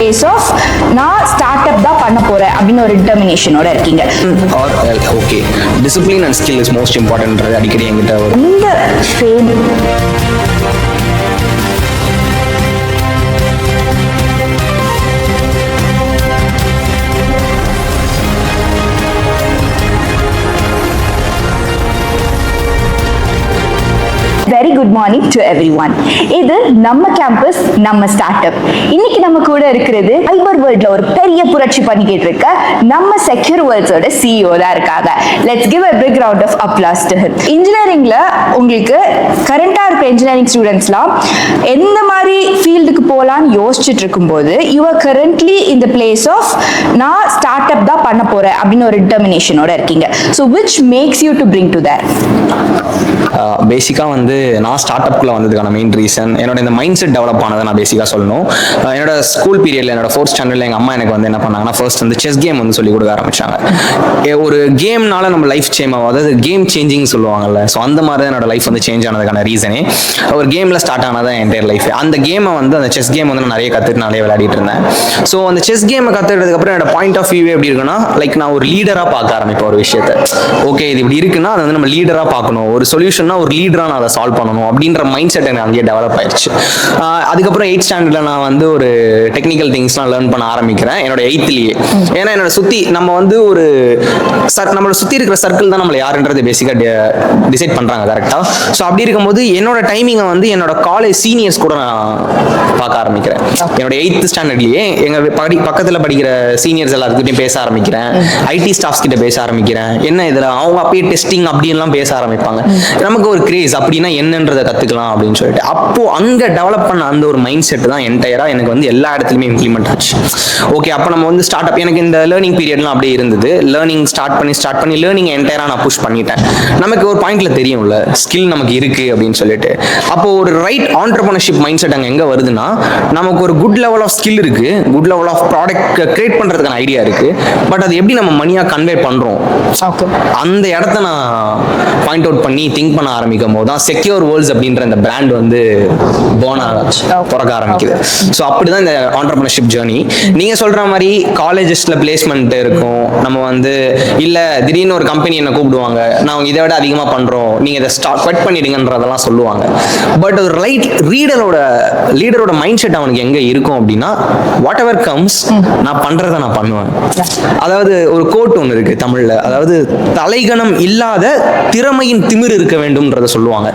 Place of நான் startup தான் பண்ண போறேன் அப்படின்னு ஒரு டிட்டர்மினேஷனோட இருக்கீங்க. Okay, discipline and skill is most important அடிக்கடி என்கிட்ட இந்த ஃபேம் very good morning to everyone. இது நம்ம கேம்பஸ், நம்ம ஸ்டார்ட் அப். இன்னைக்கு நம்ம கூட இருக்கிறது சைபர் வேர்ல்ட்ல ஒரு பெரிய புரட்சி பண்ணிக்கிட்டு இருக்க நம்ம செக்யூர் வேர்ல்ட்ஸோட சிஇஓ தான் இருக்காங்க. Let's give a big round of applause to him. இன்ஜினியரிங்ல உங்களுக்கு கரண்டா இருக்க இன்ஜினியரிங் ஸ்டூடெண்ட்ஸ்லாம் எந்த மாதிரி ஃபீல்டுக்கு போகலான்னு யோசிச்சுட்டு இருக்கும்போது you are currently in the place of நான் ஸ்டார்ட் அப் தான் பண்ண போறேன் அப்படின்னு ஒரு டிட்டர்மினேஷனோட இருக்கீங்க. So which makes you to bring to there? பேசிக்காக வந்து நான் ஸ்டார்ட் அப்குள்ளே வந்ததுக்கான மெயின் ரீசன் என்னோட இந்த மைண்ட் செட் டெவலப் ஆனதை நான் பேசிக்காக சொல்லணும். என்னோட ஸ்கூல் பீரியடில் என்னோட 4th ஸ்டாண்டர்டில் எங்கள் அம்மா எனக்கு வந்து என்ன பண்ணாங்கன்னா ஃபர்ஸ்ட் வந்து செஸ் கேம் வந்து சொல்லி கொடுக்க ஆரம்பிச்சாங்க. ஒரு கேம்னால நம்ம லைஃப் சேஞ்ச் ஆகும், அதாவது கேம் சேஞ்சிங் சொல்லுவாங்கல்ல. ஸோ அந்த மாதிரி தான் என்னோட லைஃப் வந்து சேஞ்ச் ஆனதுக்கான ரீசனே ஒரு கேமில் ஸ்டார்ட் ஆனதான் என்டையர் லைஃப். அந்த கேமை வந்து அந்த செஸ் கேம் வந்து நான் நிறைய கற்றுட்டு நிறைய விளையாடிட்டு இருந்தேன். ஸோ அந்த செஸ் கேமை கற்றுக்கிட்டதுக்கப்புறம் என்னோட பாயிண்ட் ஆஃப் வியூ எப்படி இருக்குன்னா, லைக் நான் ஒரு லீடராக பார்க்க ஆரம்பிப்பேன் ஒரு விஷயத்தை. ஓகே, இது இப்படி இருக்குன்னா அதை வந்து நம்ம லீடராக பார்க்கணும், ஒரு சொல்யூஷன்னா ஒரு லீடராக நான் அதை சால்வ் பண்ணணும் அப்படின்ற மைண்ட் செட் எனக்கு அங்கேயே டெவலப் ஆயிடுச்சு. அதுக்கப்புறம் 8th ஸ்டாண்டர்டில் நான் வந்து ஒரு டெக்னிக்கல் திங்ஸ்லாம் லேர்ன் பண்ண ஆரம்பிக்கிறேன் என்னோட 8th-லேயே. ஏன்னா என்னோட சுற்றி நம்ம வந்து ஒரு நம்மளோட சுற்றி இருக்கிற சர்க்கிள் தான் நம்மளை யாருன்றது பேசிக்காக டிசைட் பண்ணுறாங்க கரெக்டாக. ஸோ அப்படி இருக்கும்போது என்னோட டைமிங்கை வந்து என்னோட காலேஜ் சீனியர்ஸ் கூட நான் பார்க்க ஆரம்பிக்கிறேன். என்னோட 8th ஸ்டாண்டர்ட்லேயே எங்கள் பக்கத்தில் படிக்கிற சீனியர்ஸ் எல்லாத்துக்கிட்டையும் பேச ஆரம்பிக்கிறேன். ஐடி ஸ்டாஃப்ஸ் கிட்ட பேச ஆரம்பிக்கிறேன். என்ன இதில் அவங்க அப்பயே டெஸ்டிங் அப்படின்லாம் பேச ஆரம்பிப்பாங்க. நமக்கு ஒரு கிரேஸ் அப்படின்னா என்னன்றதை கற்றுக்கலாம் அப்படின்னு சொல்லிட்டு அப்போ அங்கே டெவலப் பண்ண அந்த ஒரு மைண்ட் செட் தான் என்டையராக எனக்கு வந்து எல்லா இடத்துலையுமே இம்ப்ளிமெண்ட் ஆச்சு. ஓகே, அப்போ நம்ம வந்து ஸ்டார்ட் அப் எனக்கு இந்த லேர்னிங் பீரியட்லாம் அப்படியே இருந்தது. லேர்னிங் ஸ்டார்ட் பண்ணி லேர்னிங் என்டையராக நான் புஷ் பண்ணிட்டேன். நமக்கு ஒரு பாயிண்ட்ல தெரியும்ல ஸ்கில் நமக்கு இருக்கு அப்படின்னு சொல்லிட்டு. அப்போ ஒரு ரைட் ஆண்டர்பிரினர்ஷிப் மைண்ட் செட் அங்கே எங்கே வருதுன்னா, நமக்கு ஒரு குட் லெவல் ஆஃப் ஸ்கில் இருக்கு, good level of product create பண்ணுறதுக்கான ஐடியா இருக்கு. பட் அது எப்படி நம்ம மணியாக கன்வே பண்ணுறோம், அந்த இடத்த நான் பாயிண்ட் அவுட் பண்ணி திங்க் பண்ண ஆரம்பிக்கும் போது தான் செக்யூர் வேர்ல்ட்ஸ் அப்படின்ற இந்த பிராண்ட் வந்து பிறக்க ஆரம்பிக்குது. ஸோ அப்படிதான் இந்த ஆண்டர்பிரினர்ஷிப் ஜேர்னி. நீங்க சொல்ற மாதிரி காலேஜஸ்ல பிளேஸ்மெண்ட் இருக்கும். நம்ம வந்து இல்ல திடீர்னு ஒரு கம்பெனி என்ன கூப்பிடுவாங்க, நான் இதை விட அதிகமா பண்றோம், நீங்க இதை ஸ்டார்ட் பண்ணிடுங்கன்றதெல்லாம் சொல்லுவாங்க. பட் ஒரு லீடரோட மைண்ட் செட் அவனுக்கு எங்க இருக்கும் அப்படின்னா, வாட் எவர் கம்ஸ் நான் பண்றதை நான் பண்ணுவேன். அதாவது ஒரு கோட் ஒன்று இருக்கு தமிழ்ல, அதாவது தலைகணம் இல்லாத திறமையின் திமிர் இருக்க வேண்டும்ன்றத சொல்லுவாங்க.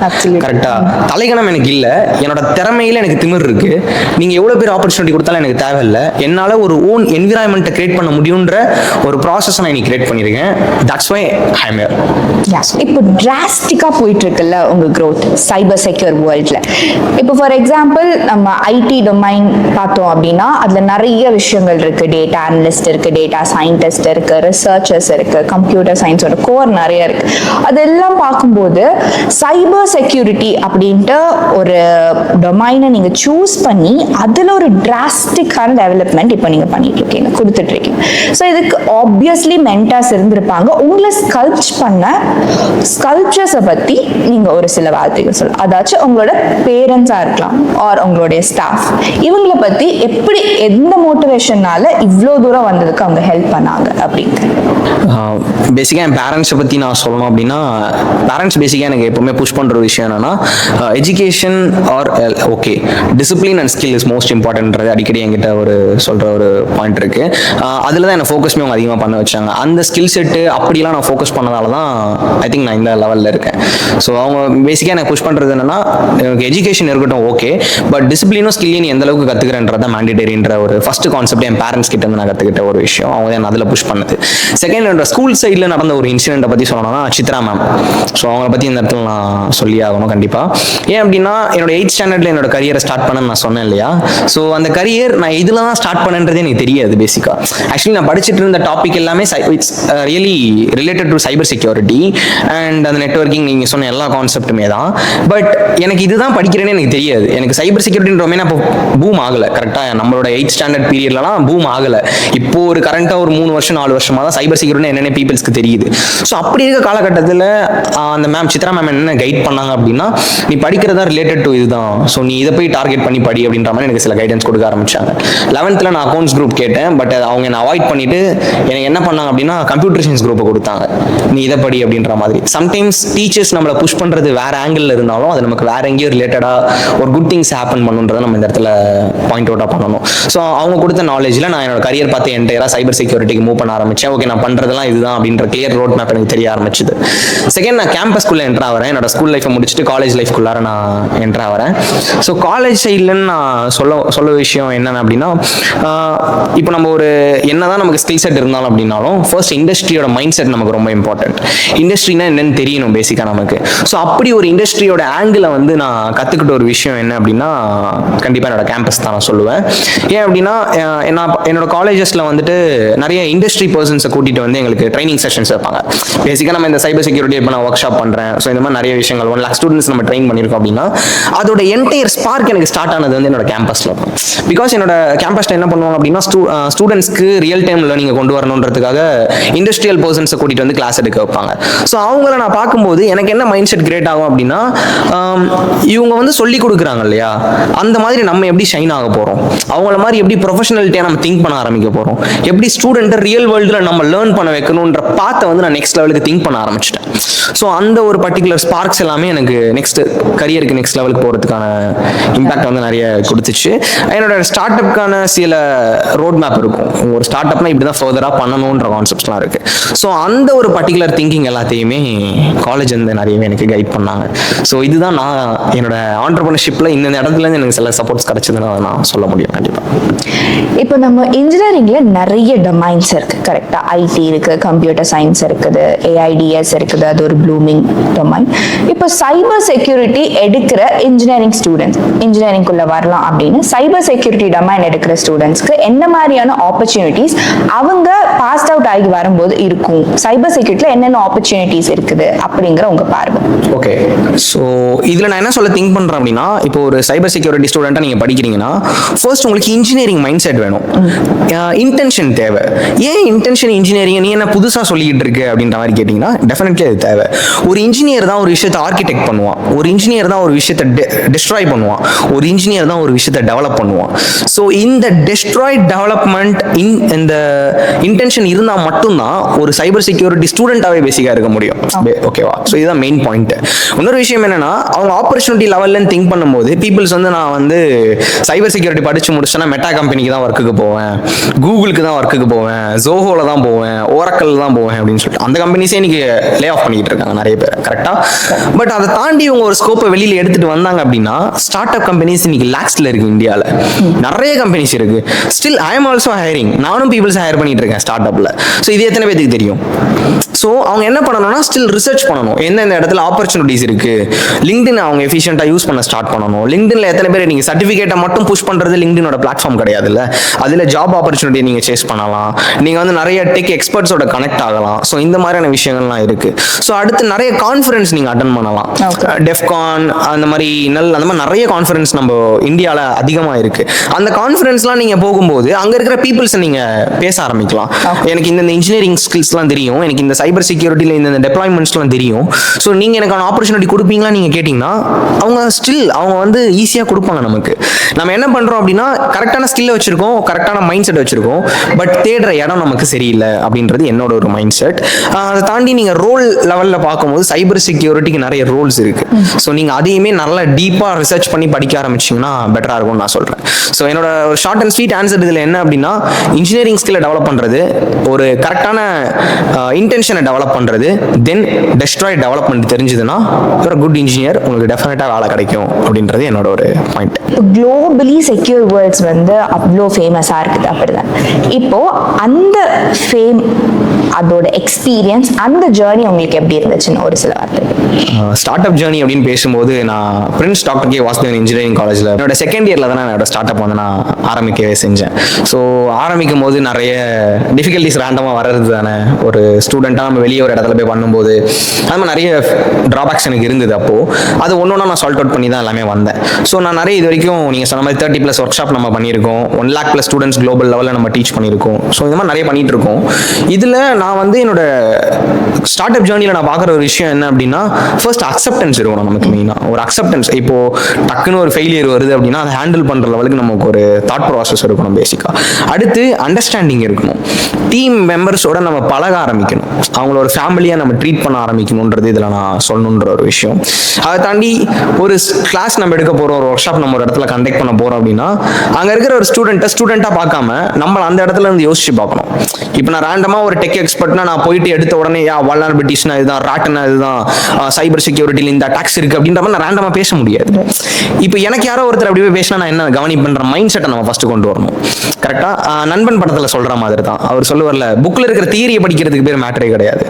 கரெக்டா? தலைகணம் எனக்கு இல்ல, என்னோட திறமையில எனக்கு திமிர் இருக்கு. நீங்க எவ்வளவு பேர் ஆப்பர்ச்சுனிட்டி கொடுத்தாலும் எனக்கு தேவையில்லை, என்னால ஒரு ஓன் என்விரான்மெண்ட்டை கிரியேட் பண்ண முடியும்ன்ற ஒரு ப்ராசஸ் நான் இன்னைக்கு கிரியேட் பண்ணிருக்கேன். That's why I am here. இப்போ டிராஸ்டிக்கா போயிட்டு இருக்குல்ல உங்க growth சைபர் செக்யூர் வேர்ல்ட்ல. இப்போ ஃபார் எக்ஸாம்பிள் நம்ம ஐடி டொமைன் பார்த்தோம் அப்படின்னா அதுல நிறைய விஷயங்கள் இருக்கு. டேட்டா அனலிஸ்ட் இருக்கு, டேட்டா சயின்டிஸ்ட் இருக்கு, ரிசர்ச்சர்ஸ் இருக்கு, கம்ப்யூட்டர் சயின்ஸோட கோர் நிறைய இருக்கு. அதெல்லாம் பார்க்கும்போது சைபர் செக்யூரிட்டி அப்படின்ட்டு ஒரு டொமைனை நீங்க சூஸ் பண்ணி அதுல ஒரு டிராஸ்டிக்கான டெவலப்மெண்ட் இப்போ நீங்க பண்ணிட்டு இருக்கீங்க, கொடுத்துட்டு இருக்கீங்க. ஸோ இதுக்கு ஆப்வியஸ்லி மென்டாஸ் இருந்திருப்பாங்க. உங்களை ஸ்கல்ப்சர்ஸை பத்தி நீங்க ஒரு சில வார்த்தைகள் சொல்லலாம். அதாச்சும் உங்களோட பேரண்ட்ஸா இருக்கலாம் ஆர் உங்களுடைய ஸ்டாஃப், இவங்களை பத்தி எப்படி எந்த மோட்டிவேஷனால இவ்வளோ தூரம் வந்ததுக்கு அவங்க ஹெல்ப் பண்ணாங்க அப்படின்ட்டு. பேசிக்காக என் பேரண்ட்ஸை பற்றி நான் சொல்லணும் அப்படின்னா, பேரண்ட்ஸ் பேசிக்காக எனக்கு எப்பவுமே புஷ் பண்ணுற ஒரு விஷயம் என்னன்னா, education or okay discipline and skill is most important அடிக்கடி என்கிட்ட ஒரு சொல்கிற ஒரு பாயிண்ட் இருக்கு. அதில் தான் என்னை ஃபோக்கஸ்மே அவங்க அதிகமாக பண்ண வச்சாங்க. அந்த ஸ்கில் செட்டு அப்படிலாம் நான் ஃபோக்கஸ் பண்ணதால தான் ஐ திங்க் நான் இந்த லெவலில் இருக்கேன். ஸோ அவங்க பேசிக்காக எனக்கு புஷ் பண்ணுறது என்னன்னா, எனக்கு எஜுகேஷன் இருக்கட்டும் ஓகே, பட் டிசிப்ளினும் ஸ்கில்லையும் நீ எந்த அளவுக்கு கற்றுக்கிறேன்றத மேண்டிடரின்ற ஒரு ஃபர்ஸ்ட் கான்செப்ட் என் பேரண்ட்ஸ் கிட்ட இருந்து நான் கற்றுக்கிட்ட ஒரு விஷயம். அவங்க தான் அதில் புஷ் பண்ணுது. செகண்ட் என்னோட ஸ்கூல் சைடில் நடந்த ஒரு இன்சிடென்ட்டை பற்றி சொல்லணும்னா சித்ரா மேம். ஸோ அவங்கள பற்றி இந்த இடத்துல நான் சொல்லி ஆகணும் கண்டிப்பாக. ஏன் அப்படின்னா என்னோட 8th ஸ்டாண்டர்டில் என்னோட கரியரை ஸ்டார்ட் பண்ணேன்னு நான் சொன்னேன் இல்லையா. ஸோ அந்த கரியர் நான் இதில் தான் ஸ்டார்ட் பண்ணன்றதே எனக்கு தெரியாது பேசிக்காக. ஆக்சுவலி நான் படிச்சுட்டு இருந்த டாபிக் எல்லாமே it's really related to cyber security and அந்த நெட்வொர்க்கிங் நீங்கள் சொன்ன எல்லா கான்செப்ட்டுமே தான். பட் எனக்கு இதுதான் படிக்கிறேன்னு எனக்கு தெரியாது. எனக்கு சைபர் செக்யூரிட்டி டொமைன் ஏன்னா இப்போ பூம் ஆகலை கரெக்டாக, நம்மளோட 8th ஸ்டாண்டர்ட் பீரியட்லலாம் பூம் ஆகலை. இப்போ ஒரு கரண்ட்டாக ஒரு 3 வருஷம் 4 வருஷமாக தான் சைபர் செக்யூரிட்டி என்னென்ன பீப்புள்ஸ்க்கு தெரியுது. ஸோ அப்படி இருக்க காலகட்டத்தில் அந்த மேம் சித்ரா மேம் என்ன கைட் பண்ணாங்க அப்படின்னா, நீ படிக்கிறதா ரிலேட்டட் டு இதுதான், ஸோ நீ இதை போய் டார்கெட் பண்ணி படி அப்படின்ற மாதிரி எனக்கு சில கைடன்ஸ் கொடுக்க ஆரம்பிச்சாங்க. 11th நான் அக்கௌண்ட்ஸ் குரூப் கேட்டேன், பட் அவங்க என்ன அவாய்ட் பண்ணிட்டு எனக்கு என்ன பண்ணாங்க அப்படின்னா கம்ப்யூட்டர் சயின்ஸ் குரூப்பை கொடுத்தாங்க, நீ இதை படி அப்படின்ற மாதிரி. சம்டைம்ஸ் டீச்சர்ஸ் நம்மளை புஷ் பண்றது வேற ஆங்கிள் இருந்தாலும் அது நமக்கு வேற எங்கேயோ ரிலேட்டடா ஒரு குட் திங்ஸ் ஹேப்பன் பண்ணுன்றதை நம்ம இந்த இடத்துல பாயிண்ட் அவுட் பண்ணணும். ஸோ அவங்க கொடுத்த நாலேஜ்ல நான் என்னோட கரியர் பார்த்து என்டையரா சைபர் செக்யூரிட்டிக்கு மூவ் பண்ண ஆரம்பிச்சேன். ஓகே, நான் பண்றதெல்லாம் இதுதான் அப்படின்ற கிளியர் ரோட் மேப் எனக்கு தெரிய ஆரம்பிச்சது. செகண்ட், நான் கேம்பஸ்குள்ள என்ட்ரா வரேன். என்னோட ஸ்கூல் லைஃப்பை முடிச்சுட்டு காலேஜ் லைஃப்குள்ளார நான் என்ட்ரா வரேன். ஸோ காலேஜ் சைட்லன்னு நான் சொல்ல விஷயம் என்னென்ன அப்படின்னா, இப்போ நம்ம ஒரு என்னதான் நமக்கு ஸ்கில் செட் இருந்தாலும் அப்படின்னாலும் ஃபர்ஸ்ட் இண்டஸ்ட்ரியோட மைண்ட் செட் நமக்கு ரொம்ப இம்பார்ட்டன்ட். இண்டஸ்ட்ரினா என்னன்னு தெரியணும் பேசிக்காக நமக்கு. ஸோ அப்படி ஒரு இண்டஸ்ட்ரியோட ஆங்கிளை வந்து நான் கற்றுக்கிட்ட ஒரு விஷயம் என்ன அப்படின்னா கண்டிப்பாக என்னோட கேம்பஸ் தான் நான் சொல்லுவேன். ஏன் அப்படின்னா என்னோட காலேஜஸில் வந்துட்டு நிறைய இண்டஸ்ட்ரி பர்சன்ஸை கூட்டிகிட்டு வந்து எங்களுக்கு ட்ரைனிங் செஷன்ஸ் வைப்பாங்க. பேசிக்காக நம்ம இந்த சைபர் செக்யூரிட்டி இப்போ நான் ஒர்க் ஷாப் பண்ணுறேன். ஸோ இந்த மாதிரி நிறைய விஷயங்கள் 1 lakh ஸ்டூடெண்ட்ஸ் நம்ம ட்ரெயின் பண்ணியிருக்கோம் அப்படின்னா அதோட என்டையர் ஸ்பார்க் எனக்கு ஸ்டார்ட் ஆனது வந்து என்னோட கேம்பஸில். பிகாஸ் என்னோட கேம்பஸில் என்ன பண்ணுவாங்க அப்படின்னா ஸ்டூடெண்ட்ஸ்க்கு ரியல் டைம் லேர்னிங்கை கொண்டு வரணுன்றதுக்காக இண்டஸ்ட்ரியல் பர்சன்ஸை கூட்டிகிட்டு வந்து கிளாஸ் எடுக்க வைப்பாங்க. ஸோ அவங்கள நான் பார்க்கும்போது எனக்கு என்ன மைண்ட் செட் கிரியேட் ஆகும் அப்படின்னா, இவங்க வந்து சொல்லி கொடுக்குறாங்க இல்லையா, அந்த மாதிரி நம்ம எப்படி ஷைன் ஆக போகிறோம், அவங்கள மாதிரி எப்படி ப்ரொஃபஷனலிட்டியாக நம்ம திங்க் பண்ண ஆரம்பிக்க போகிறோம், எப்படி ஸ்டூடெண்ட்டை ரியல் வேர்ல்டில் நம்ம லேர்ன் பண்ண வைக்கணுன்ற பாத்தை வந்து நான் நெக்ஸ்ட் லெவலுக்கு திங்க் பண்ண ஆரம்பிச்சிட்டேன். ஸோ அந்த ஒரு பர்டிகுலர் ஸ்பார்க்ஸ் எல்லாமே எனக்கு கரியருக்கு நெக்ஸ்ட் லெவலுக்கு போகிறதுக்கான இம்பாக்ட் வந்து நிறைய கொடுத்துச்சு. என்னோட ஸ்டார்ட் அப்கான சில ரோட் மேப் இருக்கும். ஒரு ஸ்டார்ட் அப்னா இப்படி தான் ஃபர்தராக பண்ணணுன்ற கான்செப்ட்ஸ்லாம் இருக்கு. ஸோ அந்த ஒரு பர்டிகுலர் திங்கிங் எல்லாத்தையுமே காலேஜ் வந்து நிறையவே எனக்கு கைட் பண்ணாங்க. ஸோ இதுதான் நான் என்னோட ஆண்டர்பிரினர்ஷிப்ல இந்த இடத்துலேருந்து எனக்கு சில சப்போர்ட்ஸ் கிடைச்சதுன்னு நான் சொல்ல முடியும். கண்டிப்பாக இப்போ நம்ம இன்ஜினியரிங்ல நிறைய டொமைன்ஸ் இருக்கு கரெக்டா. ஐடி இருக்கு, கம்ப்யூட்டர் சயின்ஸ் இருக்குது, ஏஐடிஎஸ் இருக்குது, அது ஒரு ப்ளூமிங் டொமைன். இப்போ சைபர் செக்யூரிட்டி எடுக்கிற இன்ஜினியரிங் ஸ்டூடெண்ட்ஸ் இன்ஜினியரிங்குள்ள வரலாம் அப்படின்னு சைபர் செக்யூரிட்டி டொமைன் எடுக்கிற ஸ்டூடெண்ட்ஸ்க்கு என்ன மாதிரியான ஆப்பர்ச்சுனிட்டிஸ் அவங்க பாஸ் அவுட் ஆகி வரும்போது இருக்கும், சைபர் செக்யூரிட்டில என்னென்ன ஆப்பர்ச்சுனிட்டிஸ் இருக்குது அப்படிங்கிற உங்க பார்வை. ஓகே, ஸோ இதில் நான் என்ன சொல்ல திங்க் பண்ணுறேன் அப்படின்னா, இப்போ ஒரு சைபர் செக்யூரிட்டி ஸ்டூடெண்ட்டாக நீங்கள் படிக்கிறீங்கன்னா ஃபர்ஸ்ட் உங்களுக்கு இன்ஜினியரிங் மைண்ட் செட் வேணும், இன்டென்ஷன் தேவை. ஏன் இன்டென்ஷன் இன்ஜினியரிங் நீ என்ன புதுசாக சொல்லிக்கிட்டு இருக்கு அப்படின்ற மாதிரி கேட்டிங்கன்னா டெஃபினெட்லி அது தேவை. ஒரு இன்ஜினியர் தான் ஒரு விஷயத்தை ஆர்கிடெக்ட் பண்ணுவான், ஒரு இன்ஜினியர் தான் ஒரு விஷயத்தை டெஸ்ட்ராய் பண்ணுவான், ஒரு இன்ஜினியர் தான் ஒரு விஷயத்தை டெவலப் பண்ணுவான். ஸோ இந்த டெஸ்ட்ராய் டெவலப்மெண்ட் இந்த இன்டென்ஷன் இருந்தால் மட்டும்தான் ஒரு சைபர் செக்யூரிட்டி ஸ்டூடெண்ட்டாகவே பேசிக்காக இருக்க முடியும். ஓகேவா? ஸோ இதுதான் மெயின் பாயிண்ட். இன்னொரு விஷயம் என்னன்னா, அவங்க ஆப்பர்ச்சுனிட்டி லெவல்ல திங்க் பண்ணும்போது பீப்புள்ஸ் வந்து நான் வந்து சைபர் செக்யூரிட்டி படிச்சு முடிச்சேன்னா மெட்டா கம்பெனிக்கு தான் ஒர்க்குக்கு போவேன், கூகுளுக்கு தான் ஒர்க்குக்கு போவேன், ஜோஹோல தான் போவேன், ஓரக்கல் தான் போவேன் அப்படின்னு சொல்லிட்டு அந்த கம்பெனிஸே இன்னைக்கு லே ஆஃப் பண்ணிட்டு இருக்காங்க நிறைய பேர். கரெக்டா? பட் அதை தாண்டி இவங்க ஒரு ஸ்கோப்பை வெளியில எடுத்துட்டு வந்தாங்க அப்படின்னா ஸ்டார்ட் அப் கம்பெனிஸ் இன்னைக்கு லாக்ஸ்ல இருக்கு இந்தியாவில். நிறைய கம்பெனிஸ் இருக்கு. Still I am also hiring. நானும் பீப்புள்ஸ் ஹையர் பண்ணிட்டு இருக்கேன் ஸ்டார்ட் அப்ல. ஸோ இது எத்தனை பேருக்கு தெரியும்? ஸோ அவங்க என்ன பண்ணணும்னா ஸ்டில் ரிசர்ச் பண்ணணும், எந்தெந்த இடத்துல ஆப்பர்ச்சுனிட்டிஸ் இருக்கு. லிங்க்டின் அவங்க எஃபிஷியன்ட்டா யூஸ் பண்ண ஸ்டார்ட் பண்ணணும். லிங்க்டின்ல எத்தனை பேர் நீங்க சர்டிஃபிகேட்டை மட்டும் புஷ் பண்றது லிங்க்டினோட பிளாட்ஃபார்ம் கிடையாதுல்ல, அதுல ஜாப் ஆப்பர்ச்சுனிட்டி நீங்க சேஸ் பண்ணலாம். நீங்க வந்து நிறைய டெக் எக்ஸ்பர்ட்ஸோட கனெக்ட் ஆகலாம். ஸோ இந்த மாதிரியான விஷயங்கள்லாம் இருக்கு. ஸோ அடுத்து நிறைய கான்ஃபரன்ஸ் நீங்க அட்டன் பண்ணலாம். டெஃப்கான் அந்த மாதிரி அந்த மாதிரி நிறைய கான்ஃபரன்ஸ் நம்ம இந்தியாவில் அதிகமாக இருக்கு. அந்த கான்ஃபரன்ஸ்லாம் நீங்க போகும்போது அங்க இருக்கிற பீப்புள்ஸ் நீங்க பேச ஆரம்பிக்கலாம். எனக்கு இந்த இன்ஜினியரிங் ஸ்கில்ஸ்லாம் தெரியும், எனக்கு இந்த சைபர் செக்யூரிட்டியில் இந்த டெப்ளாய்மெண்ட்ஸ்லாம் தெரியும். ஸோ நீங்க எனக்கான ஆப்பர்ச்சுனிட்டி கொடுப்பீங்களா நீங்க கேட்டீங்கன்னா அவங்க வந்து ஈஸியாக கொடுப்பாங்க நமக்கு. நம்ம என்ன பண்றோம் அப்படின்னா கரெக்டான ஸ்கில்லை வச்சிருக்கோம், கரெக்டான மைண்ட் செட் வச்சிருக்கோம், பட் தேடுற இடம் நமக்கு சரியில்லை அப்படின்றது என்னோட ஒரு மைண்ட் செட். அதை தாண்டி நீங்க ரோல் லெவல்ல பார்க்கும்போது சைபர் செக்யூரிட்டிக்கு நிறைய ரோல்ஸ் இருக்கு. ஸோ நீங்க அதையுமே நல்லா டீப்பா ரிசர்ச் பண்ணி படிக்க ஆரம்பிச்சீங்கன்னா பெட்டரா இருக்கும்னு நான் சொல்றேன். ஸோ என்னோட ஷார்ட் அண்ட் ஸ்வீட் ஆன்சர் இதுல என்ன அப்படின்னா, இன்ஜினியரிங் ஸ்கில்லை டெவலப் பண்றது, ஒரு கரெக்டான இன்டென்ஷனை டெவலப் பண்றது, தென் டெஸ்ட்ராய் டெவலப்மெண்ட் தெரிஞ்சதுன்னா ஒரு குட் இன்ஜினியர், உங்களுக்கு டெஃபினட்டா வேலை கிடைக்கும் அப்படின்றது என்னோட ஒரு பாயிண்ட். குளோபலி செக்யூர் வேர்ல்ட்ஸ் வந்து அவ்வளோ ஃபேமஸாக இருக்குது அப்படிதான். இப்போ அந்த ஃபேம், அதோட எக்ஸ்பீரியன்ஸ், அந்த ஜேர்னி உங்களுக்கு எப்படி இருந்துச்சுன்னு ஒரு சில வார்த்தை. ஸ்டார்ட் அப் ஜேர்னி அப்படின்னு பேசும்போது நான் Prince doctor K Vasudevan engineering காலேஜில் என்னோட செகண்ட் இயரில் தான் என்னோட ஸ்டார்ட் அப் வந்து நான் ஆரம்பிக்கவே செஞ்சேன். ஸோ ஆரம்பிக்கும் போது நிறைய டிஃபிகல்ட்டிஸ் ரேண்டமாக வர்றது தானே, ஒரு ஸ்டூடெண்ட்டாக நம்ம வெளியே ஒரு இடத்துல போய் பண்ணும்போது அது மாதிரி நிறைய ட்ராபேக்ஸ் எனக்கு இருந்தது. அப்போது அது ஒன்று நான் சால்ட் அவுட் பண்ணி தான் எல்லாமே வந்தேன். ஸோ நான் நிறைய இது வரைக்கும் நீங்கள் சொன்ன மாதிரி 30+ ஒர்க் ஷாப் நம்ம பண்ணியிருக்கோம், 1 lakh+ ஸ்டூடெண்ட்ஸ் குளோபல் லெவலில் நம்ம டீச் பண்ணியிருக்கோம். ஸோ இந்த மாதிரி நிறைய பண்ணிட்டு இருக்கோம். இதில் நான் வந்து என்னோட ஸ்டார்ட் அப் ஜேர்னியில் நான் பார்க்குற ஒரு விஷயம் என்ன அப்படின்னா, ஃபர்ஸ்ட் அக்செப்டன்ஸ் இருக்கணும் நமக்கு. மெயினாக ஒரு அக்செப்டன்ஸ். இப்போ டக்குன்னு ஒரு ஃபெயிலியர் வருது அப்படின்னா அதை ஹேண்டில் பண்ணுற லெவலுக்கு நமக்கு ஒரு தாட் ப்ராசஸ் இருக்கணும் பேசிக்காக. அடுத்து அண்டர்ஸ்டாண்டிங் இருக்கணும். டீம் மெம்பர்ஸோட நம்ம பழக ஆரம்பிக்கணும், அவங்கள ஒரு ஃபேமிலியாக நம்ம ட்ரீட் பண்ண ஆரம்பிக்கணுன்றது இதில் நான் சொல்லணுன்ற ஒரு விஷயம். அதை தாண்டி ஒரு கிளாஸ் நம்ம எடுக்க போகிறோம், ஒரு ஒர்க் ஷாப் நம்ம ஒரு இடத்துல கண்டக்ட் பண்ண போகிறோம் அப்படின்னா அங்கே இருக்கிற ஒரு ஸ்டூடெண்ட்டாக பார்க்காம நம்மளை அந்த இடத்துல இருந்து யோசிச்சு பார்க்கணும். இப்போ நான் ரேண்டமாக ஒரு டெக் எக்ஸ்பர்ட்னா நான் போயிட்டு எடுத்த உடனே வல்னரபிலிட்டிஸ்னா இதுதான், ராட்னா இதுதான், சைபர் செக்யூரிட்டியில் இந்த அட்டாக்ஸ் இருக்கு அப்படின்ற மாதிரி நான் ரேண்டமாக பேச முடியாது. இப்போ எனக்கு யாரோ ஒருத்தர் அப்படி போய் பேசினா நான் என்ன கவனிப்பேன்ற மைண்ட் செட்டை நம்ம ஃபர்ஸ்ட் கொண்டு வரணும். கரெக்டாக நண்பன் படத்தில் சொல்கிற மாதிரி தான் அவர் சொல்லுவார்ல, புக்கில் இருக்கிற தியரியை படிக்கிறதுக்கு பேர் மேட்டரே கிடையாது,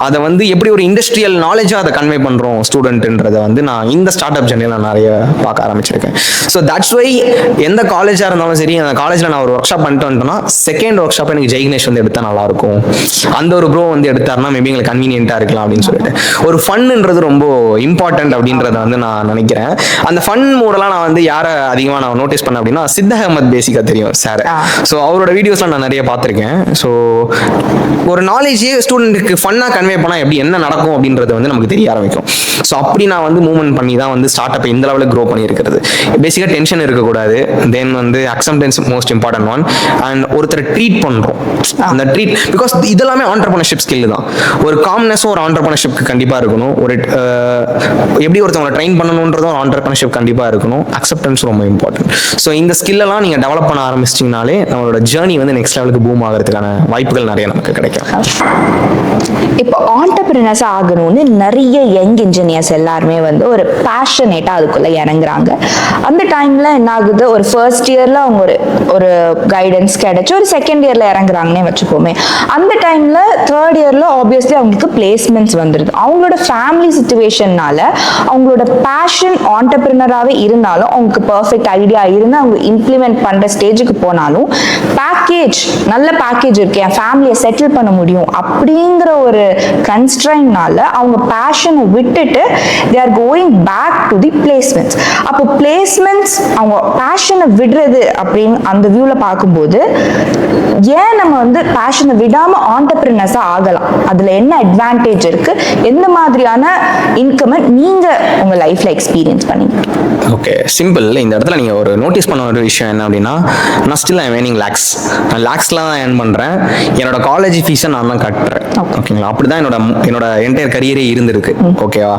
அதை வந்து எப்படி ஒரு இண்டஸ்ட்ரியல் நாலேஜாக அதை கன்வே பண்ணுறோம் ஸ்டூடெண்ட்ன்றதை வந்து நான் இந்த ஸ்டார்ட் அப் ஜர்னியில் நான் நிறைய பார்க்க ஆரம்பிச்சிருக்கேன். ஸோ தட்ஸ் வை எந்த காலேஜாக இருந்தாலும் சரி, அந்த காலேஜில் நான் ஒரு ஒர்க் ஷாப் பண்ணிட்டு வந்துட்டேன்னா செகண்ட் ஒர்க் ஷாப் எனக்கு ஜெய்கணேஷ் வந்து எடுத்தால் நல்லாயிருக்கும், அந்த ஒரு ப்ரோ வந்து எடுத்தாருன்னா மேபி எங்களுக்கு கன்வீனியன்ட்டாக இருக்கலாம் அப்படின்னு சொல்லிட்டு ஒரு ஃபன்ன்றது ரொம்ப இம்பார்ட்டன்ட் அப்படின்றத வந்து நான் நினைக்கிறேன். அந்த ஃபன் மூடெல்லாம் நான் வந்து யாரை அதிகமாக நான் நோட்டீஸ் பண்ணேன் அப்படின்னா சித்த அஹமத் பேசிக்காக தெரியும் சார். ஸோ அவரோட வீடியோஸ்லாம் நான் நிறைய பார்த்துருக்கேன். ஸோ ஒரு நாலேஜே ஸ்டூடெண்ட்டுக்கு ஃபன்னாக கன்வே பண்ணால் எப்படி என்ன நடக்கும் அப்படின்றது வந்து நமக்கு தெரிய ஆரம்பிக்கும். ஸோ அப்படி நான் வந்து மூவ்மெண்ட் பண்ணி தான் வந்து ஸ்டார்ட் அப்பை இந்த லெவலில் க்ரோ பண்ணியிருக்கிறது. பேசிக்காக டென்ஷன் இருக்கக்கூடாது, தென் வந்து acceptance most important one, and ஒருத்தரை ட்ரீட் பண்ணுறோம். அந்த ட்ரீட் பிகாஸ் இதெல்லாமே ஆண்டர்பிரினர்ஷிப் ஸ்கில் தான். ஒரு காம்னஸும் ஒரு ஆண்டர்பிரினர்ஷிப்க்கு கண்டிப்பாக இருக்கணும். ஒரு எப்படி ஒருத்தவங்களை ட்ரெயின் பண்ணணுன்றதும் ஒரு ஆண்டர்பிரினர்ஷிப் கண்டிப்பாக இருக்கணும். அக்செப்டன்ஸ் ரொம்ப இம்பார்ட்டன்ட். ஸோ இந்த ஸ்கில்லெல்லாம் நீங்கள் டெவலப் பண்ண ஆரம்பிச்சிட்டிங்கனாலே நம்மளோட ஜேர்னி வந்து நெக்ஸ்ட் லெவலுக்கு பூம் ஆகிறதுக்கான வாய்ப்புகள் நிறைய நமக்கு கிடைக்கும். இப்போ ஆண்டர்பிரினர்ஸ் ஆகணும்னு நிறைய யங் இன்ஜினியர்ஸ் எல்லாருமே வந்து ஒரு பேஷனேட்டா அதுக்குள்ள இறங்குறாங்க. அந்த டைம்ல என்ன ஆகுது, ஒரு ஃபர்ஸ்ட் இயர்ல அவங்க ஒரு கைடன்ஸ் கிடைச்சு ஒரு செகண்ட் இயர்ல இறங்குறாங்கன்னே வச்சுக்கோமே. அந்த டைம்ல தேர்ட் இயர்ல ஆப்வியஸ்லி அவங்களுக்கு பிளேஸ்மெண்ட்ஸ் வந்துடுது. அவங்களோட ஃபேமிலி சிச்சுவேஷன்னால அவங்களோட பேஷன் ஆண்டர்பிரினராகவே இருந்தாலும் அவங்களுக்கு பர்ஃபெக்ட் ஐடியா இருந்து அவங்க இம்ப்ளிமெண்ட் பண்ற ஸ்டேஜுக்கு போனாலும் பேக்கேஜ் நல்ல பேக்கேஜ் இருக்கு, என் ஃபேமிலியை செட்டில் பண்ண முடியும் அப்படிங்கிற ஒரு கன்ஸ்ட்ரைன்னால அவங்க பேஷனை விட்டுட்டு they are going back to the placements. அப்போ placements அவங்க பேஷனை விடுறது அப்படின்னு அந்த வியூல பார்க்கும்போது ஏன் நம்ம வந்து பேஷனை விடாம ஆண்டர்பிரினர்ஸா ஆகலாம், அதுல என்ன அட்வான்டேஜ் இருக்கு, எந்த மாதிரியான இன்கமை நீங்க உங்க லைஃப்ல எக்ஸ்பீரியன்ஸ் பண்ணீங்க? Okay, simple. இந்த இடத்துல நீங்கள் ஒரு நோட்டீஸ் பண்ண ஒரு விஷயம் என்ன அப்படின்னா, நான் ஸ்டில் ஐம் ஏர்னிங் லேக்ஸ், நான் லேக்ஸ்லாம் தான் ஏர்ன் பண்ணுறேன். என்னோட காலேஜ் ஃபீஸை நான் தான் கட்டுறேன். ஓகேங்களா, அப்படி தான் என்னோட என்டையர் கரியரே இருந்திருக்கு. ஓகேவா?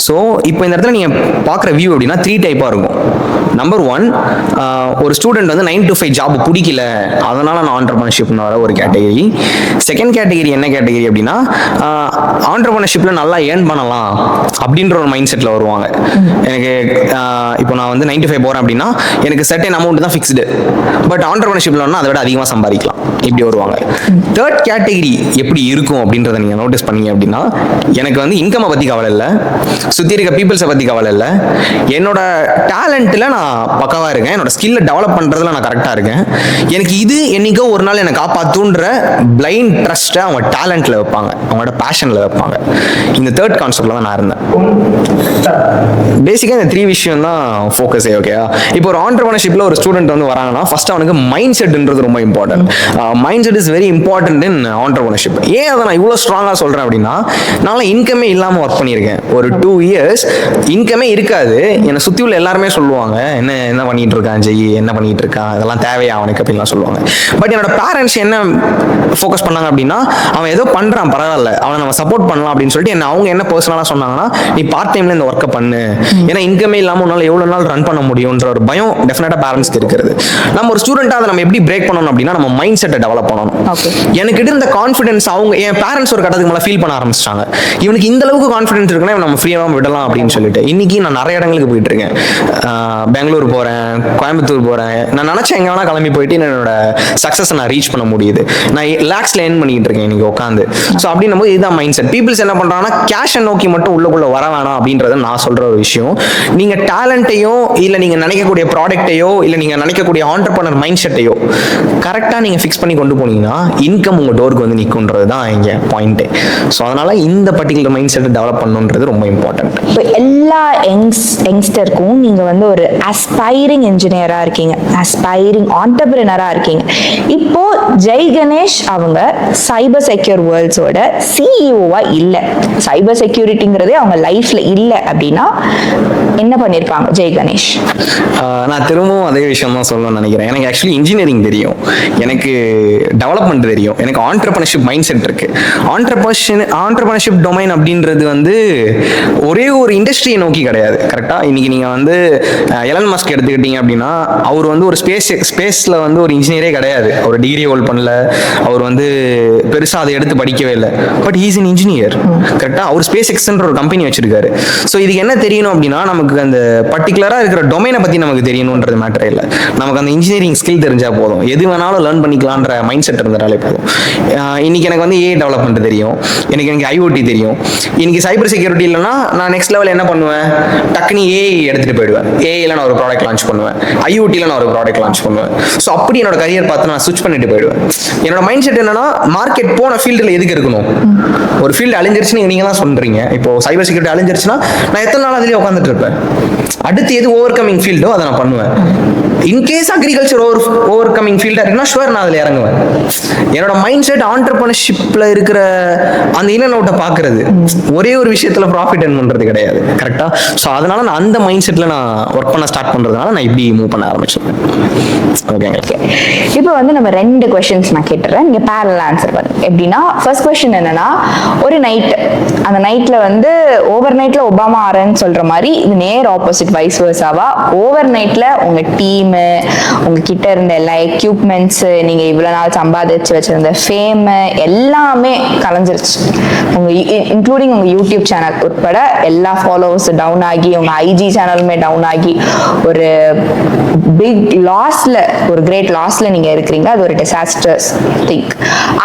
ஸோ இப்போ இந்த இடத்துல நீங்கள் பார்க்குற வியூ அப்படின்னா 3 டைப்பாக இருக்கும். நம்பர் 1, ஒரு ஸ்டூடெண்ட் வந்து 9 to 5 ஜாப் பிடிக்கல, அதனால நான் ஆண்டர்பிரினர்ஷிப்னு வர ஒரு கேட்டகரி. செகண்ட் கேட்டகரி என்ன கேட்டகரி அப்படின்னா, ஆண்டர்பிரினர்ஷிப்பில் நல்லா ஏர்ன் பண்ணலாம் அப்படின்ற ஒரு மைண்ட் செட்டில் வருவாங்க. எனக்கு இப்போ நான் வந்து 9 to 5 போகிறேன் அப்படின்னா எனக்கு சர்டன் அமௌண்ட் தான் ஃபிக்ஸ்டு, பட் ஆண்டர்பிரினர்ஷிப்ல அதை விட அதிகமாக சம்பாதிக்கலாம், இப்படி வருவாங்க. தேர்ட் கேட்டகரி எப்படி இருக்கும் அப்படின்றத நீங்கள் நோட்டீஸ் பண்ணீங்க அப்படின்னா, எனக்கு வந்து இன்கம்மை பற்றி கவலை இல்லை, சுற்றி இருக்க பீப்புள்ஸை பற்றி கவலை இல்லை, என்னோட டேலண்ட்டில் நான் பக்காவாக இருக்கேன், என்னோட ஸ்கில்லை டெவலப் பண்ணுறதுல நான் கரெக்டாக இருக்கேன், எனக்கு இது என்னைக்கோ ஒரு நாள் என்னை காப்பாற்றுன்ற பிளைண்ட் ட்ரஸ்ட்டை அவங்க டேலண்ட்டில் வைப்பாங்க, அவங்களோட பேஷனில் வைப்பாங்க. இந்த தேர்ட் கான்செப்டில் தான் நான் இருந்தேன். பேசிக்காக இந்த 3 விஷயம் தான் ஃபோக்கஸே. ஓகேவா? இப்போ ஒரு ஆண்டர்பிரினர்ஷிப்பில் ஒரு ஸ்டூடெண்ட் வந்து வராங்கன்னா ஃபர்ஸ்ட் அவனுக்கு மைண்ட் செட்ன்றது ரொம்ப important. Mind set is very important in entrepreneurship. ஏன் அதை நான் இவ்வளோ ஸ்ட்ராங்காக சொல்கிறேன் அப்படின்னா, நான் இன்கமே இல்லாமல் ஒர்க் பண்ணியிருக்கேன். ஒரு 2 years இன்கமே இருக்காது. என்னை சுற்றி உள்ள எல்லாருமே சொல்லுவாங்க, என்ன பண்ணிட்டு இருக்கான் ஜெய், என்ன பண்ணிட்டு இருக்கான், இதெல்லாம் தேவையா அவனுக்கு அப்படின்லாம் சொல்லுவாங்க. பட் என்னோட பேரண்ட்ஸ் என்ன ஃபோக்கஸ் பண்ணாங்க அப்படின்னா, அவன் ஏதோ பண்ணுறான் பரவாயில்ல, அவனை நம்ம சப்போர்ட் பண்ணலாம் அப்படின்னு சொல்லிட்டு அவங்க என்ன பர்சனலாக சொன்னாங்கன்னா, நீ பார்ட் டைம்ல இந்த ஒர்க்கை பண்ணு, ஏன்னா இன்கமே இல்லாமல் உன்னால எவ்வளோ நாள் ரன் பண்ண முடியும்ன்ற ஒரு பயம் டெஃபினட்டாக பேரண்ட்ஸ்க்கு இருக்கிறது. நம்ம ஒரு ஸ்டூடெண்ட்டாக அதை நம்ம எப்படி பிரேக் பண்ணணும் அப்படின்னா, நம்ம மைண்ட் செட்டை டெவலப் பண்ணணும். எனக்கு இருந்த கான்ஃபிடன்ஸ் அவங்க என் பேரண்ட்ஸ் ஒரு கட்டத்துக்கு மேலே ஃபீல் பண்ண ஆரம்பிச்சிட்டாங்க, இவனுக்கு இந்த அளவுக்கு கான்ஃபிடன்ஸ் இருக்குன்னா நம்ம ஃப்ரீயாக விடலாம் அப்படின்னு சொல்லிட்டு இன்னைக்கு நான் நிறைய இடங்களுக்கு போயிட்டு இருக்கேன். பெங்களூர் பெங்களூர் போறேன், கோயம்புத்தூர் போறேன், நான் நினைச்ச எங்க வேணா கிளம்பி போயிட்டு என்னோட சக்சஸ் நான் ரீச் பண்ண முடியுது. நான் லாக்ஸ்ல ஏர்ன் பண்ணிட்டு இருக்கேன் இன்னைக்கு உட்காந்து. ஸோ அப்படின்னும் போது இதுதான் மைண்ட் செட். பீப்புள்ஸ் என்ன பண்றாங்கன்னா கேஷை நோக்கி மட்டும் உள்ளுக்குள்ள வர வேணாம் அப்படின்றத நான் சொல்ற ஒரு விஷயம். நீங்க டேலண்ட்டையோ இல்ல நீங்க நினைக்கக்கூடிய ப்ராடக்ட்டையோ இல்ல நீங்க நினைக்கக்கூடிய ஆண்டர்பிரனர் மைண்ட் செட்டையோ கரெக்டா நீங்க ஃபிக்ஸ் பண்ணி கொண்டு போனீங்கன்னா இன்கம் உங்க டோருக்கு வந்து நிற்குன்றது தான் இங்க பாயிண்ட். ஸோ அதனால இந்த பர்டிகுலர் மைண்ட் செட்டை டெவலப் பண்ணணுன்றது ரொம்ப இம்பார்ட்டன்ட். இப்போ எல்லா யங்ஸ்டருக்கும் நீங்க வந்து ஒரு அஸ்பைரிங் இன்ஜினியரா இருக்கீங்க, அஸ்பைரிங் ஆண்டர்பிரினரா இருக்கீங்க. இப்போ ஜெய் கணேஷ் அவங்க சைபர் செக்யூர் வேர்ல்ட்ஸோட சிஇஓவா இல்ல, சைபர் செக்யூரிட்டிங்கிறதே அவங்க லைஃப்ல இல்ல அப்படின்னா என்ன பண்ணிருப்பாங்க ஜெய் கணேஷ்? நான் திரும்பவும் அதே விஷயம் தான் சொல்லணும்னு நினைக்கிறேன். எனக்கு ஆக்சுவலி இன்ஜினியரிங் தெரியும், எனக்கு டெவலப்மெண்ட் தெரியும், எனக்கு ஆண்டர்பிரினர்ஷிப் மைண்ட் செட் இருக்கு. ஆண்டர்பிரினர்ஷிப் டொமைன் அப்படின்றது வந்து ஒரே ஒரு இண்டஸ்ட்ரியை நோக்கி கிடையாது. கரெக்டா இன்னைக்கு நீங்க வந்து எலன் மஸ்க் எடுத்துக்கிட்டீங்க அப்படின்னா அவர் வந்து ஒரு ஸ்பேஸ்ல வந்து ஒரு இன்ஜினியரே கிடையாது, அவர் டிகிரி ஹோல்ட் பண்ணல, அவர் வந்து பெருசா அதை எடுத்து படிக்கவே இல்லை. But he's an engineer. கரெக்டா அவர் ஸ்பேஸ் எக்ஸ்ன்ற ஒரு கம்பெனி வச்சிருக்காரு. ஸோ இதுக்கு என்ன தெரியணும் அப்படின்னா நமக்கு அந்த பர்டிகுலரா இருக்கிற டொமைனை பத்தி நமக்கு தெரியணுன்றது மேட்டர் இல்லை, நமக்கு அந்த இன்ஜினியரிங் ஸ்கில் தெரிஞ்சா போதும், எது வேணாலும் லேர்ன் பண்ணிக்கலான்ற மைண்ட் செட் இருந்தாலே போதும். இன்னைக்கு எனக்கு வந்து ஏஐ டெவலப்மெண்ட் தெரியும், எனக்கு ஐஓடி தெரியும். இன்னைக்கு சைபர் செக்யூரிட்டி இல்லைன்னா நான் நெக்ஸ்ட் லெவல் என்ன பண்ணுவேன், டக்குனு ஏஐ எடுத்துட்டு போயிடுவேன். ஏஐல நான் ஒரு ப்ராடக்ட் லான்ச் பண்ணுவேன், ஐஓடியில் நான் ஒரு ப்ராடக்ட் லான்ச் பண்ணுவேன். ஸோ அப்படி என்னோட கரியர் பார்த்து நான் ஸ்விட்ச் பண்ணிட்டு போயிடுவேன். என்னோட மைண்ட் செட் என்னன்னா மார்க்கெட் போன ஃபீல்டில் எதுக்கு இருக்கணும், ஒரு ஃபீல்டு அழிஞ்சிருச்சுன்னு நீங்க தான் சொல்றீங்க. இப்போ சைபர் செக்யூரிட்டி அழிஞ்சிருச்சுன்னா நான் எத்தனை நாள் அதிலே உட்காந்துட்டு இருப்பேன், அடுத்து எது ஓவர் கமிங் ஃபீல்டோ அதை நான் பண்ணுவேன். இன்கேஸ் அக்ரிகல்ச்சர் ஓவர் கமிங் ஃபீல்டா இருக்குன்னா ஷுவர் நான் அதில் இறங்குவேன். என்னோட மைண்ட் செட் ஆண்டர்பிரினர்ஷிப்ல இருக்கிற அந்த இன் அண்ட் அவுட்டை பார்க்கறது, ஒரே ஒரு விஷயத்துல ப்ராஃபிட் எர்ன் பண்றது கிடையாது. கரெக்டா? ஸோ அதனால நான் அந்த மைண்ட் செட்ல நான் ஒர்க் பண்ண ஸ்டார்ட் பண்றதுனால நான் இப்படி மூவ் பண்ண ஆரம்பிச்சிருக்கேன். ஓகேங்க. இப்போ வந்து நம்ம 2 கொஸ்டின்ஸ் நான் கேட்டுறேன், நீங்க பேரலல் ஆன்சர் பண்ணுங்க. எப்படின்னா ஃபர்ஸ்ட் கொஸ்டின் என்னன்னா, ஒரு நைட், அந்த நைட்ல வந்து ஓவர் நைட்ல ஒபாமா ஆரன்னு சொல்ற மாதிரி இது நேர் ஆப்போசிட் வைஸ் வர்சாவா, ஓவர் நைட்ல உங்க டீம், உங்க கிட்ட இருந்த எல்லா எக்யூப்மெண்ட்ஸ், நீங்க இவ்வளவு நாள் சம்பாதிச்சு வச்சிருந்த ஃபேம் எல்லாமே கலைஞ்சிருச்சு. உங்க இன்க்ளூடிங் உங்க யூடியூப் சேனல் உட்பட எல்லா ஃபாலோவர்ஸ் டவுன் ஆகி, உங்க ஐஜி சேனலுமே டவுன் ஆகி, ஒரு பிக் லாஸ்ல, ஒரு கிரேட் லாஸ்ல நீங்க இருக்கிறீங்க. அது ஒரு டிசாஸ்டர்ஸ் திங்க்.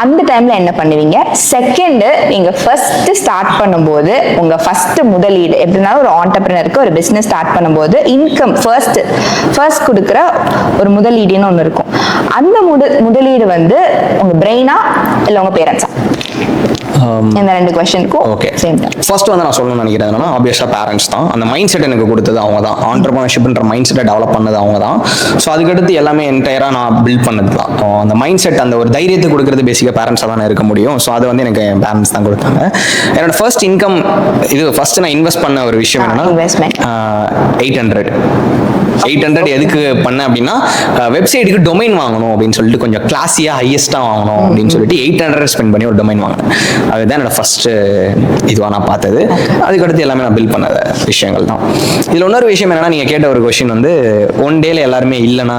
அந்த டைம்ல என்ன பண்ணுவீங்க? செகண்ட், நீங்க ஃபர்ஸ்ட் ஸ்டார்ட் பண்ணும்போது உங்க ஃபர்ஸ்ட் முதலீடு, எப்படினாலும் ஒரு ஆண்டர்பிரினருக்கு ஒரு பிசினஸ் ஸ்டார்ட் பண்ணும்போது இன்கம் ஃபர்ஸ்ட் கொடுக்குற ஒரு முதலீடுன்னு ஒன்று இருக்கும். அந்த முதலீடு வந்து உங்க பிரெயினா இல்ல உங்க பேரண்ட்ஸா? இந்த 2 क्वेश्चनக்கும் ஓகே. சேம் தான். ஃபர்ஸ்ட் வந்து நான் சொல்லணும்னு நினைக்கிறேன் என்னன்னா ஆப்வியஸா பேரண்ட்ஸ் தான். அந்த மைண்ட் செட் எனக்கு கொடுத்தது அவங்க தான், ஆண்டர்பிரினர்ஷிப்ன்ற மைண்ட் செட்டை டெவலப் பண்ணது அவங்க தான். ஸோ அதுக்கடுத்து எல்லாமே என்டையரா நான் பில்ட் பண்ணது தான். அந்த மைண்ட் செட், அந்த ஒரு தைரியத்தை கொடுக்கறது பேசிக்காக பேரண்ட்ஸாக தான் இருக்க முடியும். ஸோ அது வந்து எனக்கு என் பேரண்ட்ஸ் தான் கொடுத்தாங்க. என்னோட ஃபர்ஸ்ட் இன்கம், இது ஃபர்ஸ்ட் நான் இன்வெஸ்ட் பண்ண ஒரு விஷயம் என்னன்னா 800 எதுக்கு பண்ணேன் அப்படின்னா வெப்சைட்டுக்கு டொமைன் வாங்கணும் அப்படின்னு சொல்லிட்டு, கொஞ்சம் கிளாஸியாக ஹையஸ்ட்டாக வாங்கணும் அப்படின்னு சொல்லிட்டு 800 ஸ்பெண்ட் பண்ணி ஒரு டொமைன் வாங்கினேன். அதுதான் என்னோட ஃபர்ஸ்ட் இதுவாக நான் பார்த்தது. அதுக்கடுத்து எல்லாமே நான் பில்ட் பண்ண விஷயங்கள் தான். இதில் இன்னொரு விஷயம் என்னன்னா, நீங்கள் கேட்ட ஒரு கொஸ்டின் வந்து ஒன் டேல எல்லாருமே இல்லைன்னா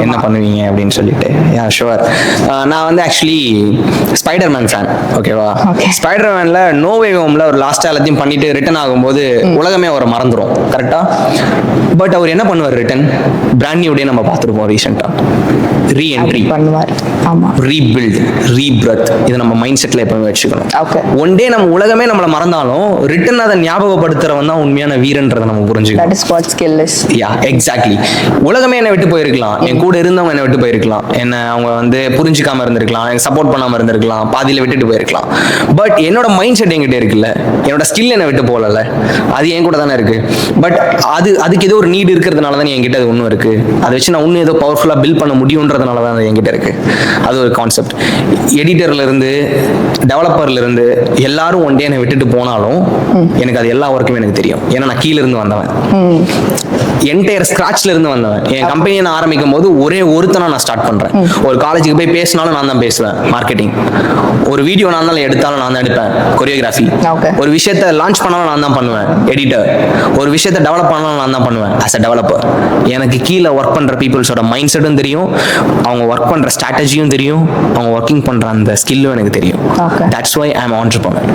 என்ன பண்ணுவீங்க அப்படின்னு சொல்லிட்டு. ஷுவர். நான் வந்து ஆக்சுவலி ஸ்பைடர்மேன் ஃபேன். ஓகேவா? ஸ்பைடர்மேன்ல நோ வே ஹோம்ல ஒரு லாஸ்ட்டாக எல்லாத்தையும் பண்ணிட்டு ரிட்டர்ன் ஆகும்போது உலகமே அவரை மறந்துடும். கரெக்டா? பட் அவர் என்ன பண்ணுவார், ரிட்டன் பிராண்ட் நியூ டே நம்ம பார்த்துருப்போம் ரீசெண்டா, ரீஎன்ட்ரி பண்ணுவார். ஆமா, ரீபில்ட், ரீபிரத். இது நம்ம மைண்ட் செட்ல எப்பவுமே வச்சுக்கணும். ஒன் டே நம்ம உலகமே நம்மள மறந்தாலும் ரிட்டன் அதை ஞாபகப்படுத்துறவன் தான் உண்மையான வீரன்றதை நம்ம புரிஞ்சுக்கணும். That is what skill is. Yeah, exactly. உலகமே என்னை விட்டு போயிருக்கலாம், என் கூட இருந்தவங்க என்னை விட்டு போயிருக்கலாம், என்ன அவங்க வந்து புரிஞ்சுக்காம இருந்திருக்கலாம், எனக்கு சப்போர்ட் பண்ணாம இருந்திருக்கலாம், பாதியில விட்டுட்டு போயிருக்கலாம். பட் என்னோட மைண்ட் செட் என்கிட்ட இருக்குல்ல, என்னோட ஸ்கில் என்னை விட்டு போகல, அது என் கூட தானே இருக்கு. பட் அதுக்கு ஏதோ ஒரு நீட் இருக்கிறதுனால தான் என்கிட்ட அது ஒன்றும் இருக்கு. அதை வச்சு நான் இன்னும் ஏதோ பவர்ஃபுல்லாக பில்ட் பண்ண முடியுன்றதுனால தான் அது என்கிட்ட இருக்கு. அது ஒரு கான்செப்ட். எடிட்டர்ல இருந்து டெவலப்பர்ல இருந்து எல்லாரும் ஒன் டே என்னை விட்டுட்டு போனாலும் எனக்கு அது எல்லா ஒர்க்குமே எனக்கு தெரியும். ஏன்னா நான் கீழ இருந்து வந்தவன், என்டையர் ஸ்கிராச்ல இருந்து வந்தவன். என் கம்பெனியை நான் ஆரம்பிக்கும் போது ஒரே ஒருத்தனா நான் ஸ்டார்ட் பண்றேன். ஒரு காலேஜுக்கு போய் பேசினாலும் நான் தான் பேசுவேன், மார்க்கெட்டிங். ஒரு வீடியோ நான் தான் எடுத்தாலும் நான் தான் எடுப்பேன், கொரியோகிராஃபி. ஒரு விஷயத்தை லான்ச் பண்ணாலும் நான் தான் பண்ணுவேன், எடிட்டர். ஒரு விஷயத்தை டெவலப் பண்ணாலும் நான் தான் பண்ணுவேன், as a developer. எனக்கு கீழே ஒர்க் பண்ணுற பீப்புள்ஸோட மைண்ட் செட்டும் தெரியும், அவங்க ஒர்க் பண்ணுற ஸ்ட்ராட்டஜியும் தெரியும், அவங்க ஒர்க்கிங் பண்ணுற அந்த ஸ்கில்லும் எனக்கு தெரியும். That's why I am entrepreneur.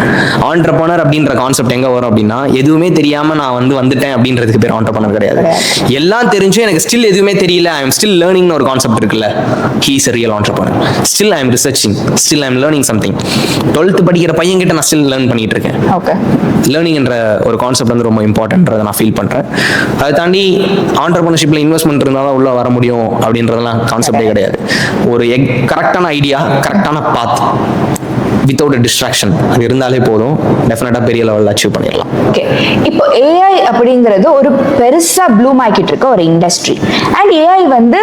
Entrepreneur அப்படின்ற கான்செப்ட் எங்கே வரும் அப்படின்னா, எதுவுமே தெரியாமல் நான் வந்துட்டேன் அப்படின்றதுக்கு பேர் ஆண்டர்ப்ரனர் கிடையாது. எல்லாம் தெரிஞ்சும் எனக்கு ஸ்டில் எதுவுமே தெரியல, ஐ எம் ஸ்டில் லேர்னிங்னு ஒரு கான்செப்ட் இருக்குல்ல, he is a real entrepreneur. Still I am researching, still I am learning something. 12th படிக்கிற பையன் கிட்ட நான் ஸ்டில் லேர்ன் பண்ணிட்டு இருக்கேன். லேர்னிங்ன்ற ஒரு கான்செப்ட் வந்து ரொம்ப இம்பார்ட்டன்ட்ன்றதை நான் ஃபீல் பண்ணுறேன். அதை தாண்டி ஆண்டர்ப்ரனர்ஷிப்பில் இன்வெஸ்ட்மெண்ட் இருந்தால் தான் உள்ள வர முடியும் அப்படின்றதெல்லாம் கான்செப்டே கிடையாது. ஒரு கரெக்டான ஐடியா, கரெக்டான பாத், வித்தவுட் டிஸ்ட்ராக்ஷன், அது இருந்தாலே போதும், டெஃபினட்டா பெரிய லெவலில் அச்சீவ் பண்ணிடலாம். ஓகே, இப்போ ஏஐ அப்படிங்கிறது ஒரு பெருசா ப்ளூம் ஆகிட்டு இருக்க ஒரு இண்டஸ்ட்ரி. அண்ட் ஏஐ வந்து